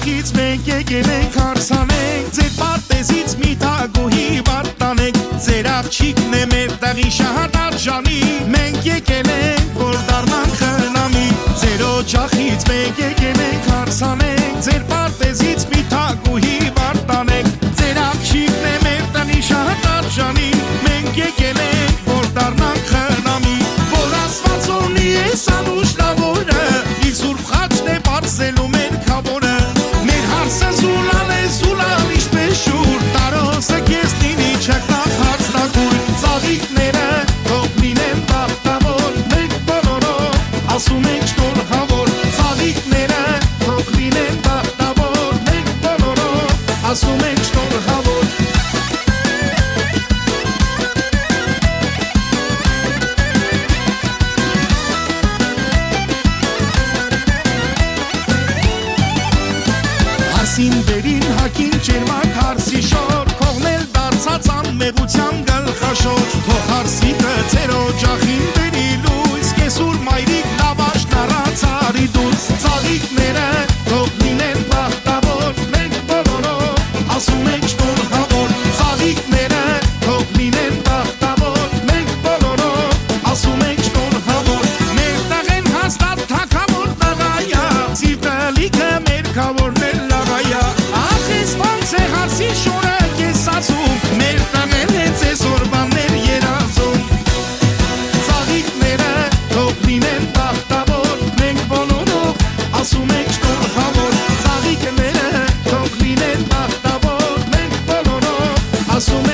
օջախից մենք եկել ենք հարսանենք ձեր պարտեզից մի թագուհի վարտանենք ձեր աղջիկն է մեր տեղի շահադար ջանի մենք եկել ենք որ դառնանք խնամի ձեր օջախից մենք եկել ենք հարսանենք ձեր պարտեզից մի թագուհի վարտանենք ձեր աղջիկն է մեր տեղի շահադար ջանի մենք եկել ենք որ դառնանք խնամի որ Աստված ունի ես անուշ լավորը իր սուրբ խաչն է բարձելու մեր քավորը մեր հարսը զուլալ է զուլալ ինչպես շուր տարոսը քեզ լինի չկնախ հարցնագույն ծաղիկները թող լինեն բախտավոր մենք բոլորով ասում ենք շնորհավոր ծաղիկները թող լինեն բախտավոր մենք բոլորով ասում ենք շնորհավոր Հարսին վերին հակին ճերմակ հարսի շոր Կողնել դարձած անմեղության գլխաշոր Թող հարսիկը ձեր օջախին բերի լույս Կեսուր մայրիկ լավաշն առած արի դուրս Ծաղիկները թող լինեն բախտավոր Մենք բոլորով ասում ենք շնորհավոր Ծաղիկները թող լինեն բախտավոր Մենք բոլորով ասում ենք շնորհավոր Մեր տաղեն հաստատ թագավոր տղայա Ծիվտալիքը մեր քավորներ Հարսի շորը կեսացում մեր տանել հենց այսօր բաններ երազում Ծաղիկները թող լինեն բախտավոր մենք բոլորով ասում ենք շնորհավոր Ծաղիկները թող լինեն բախտավոր մենք բոլորով ասում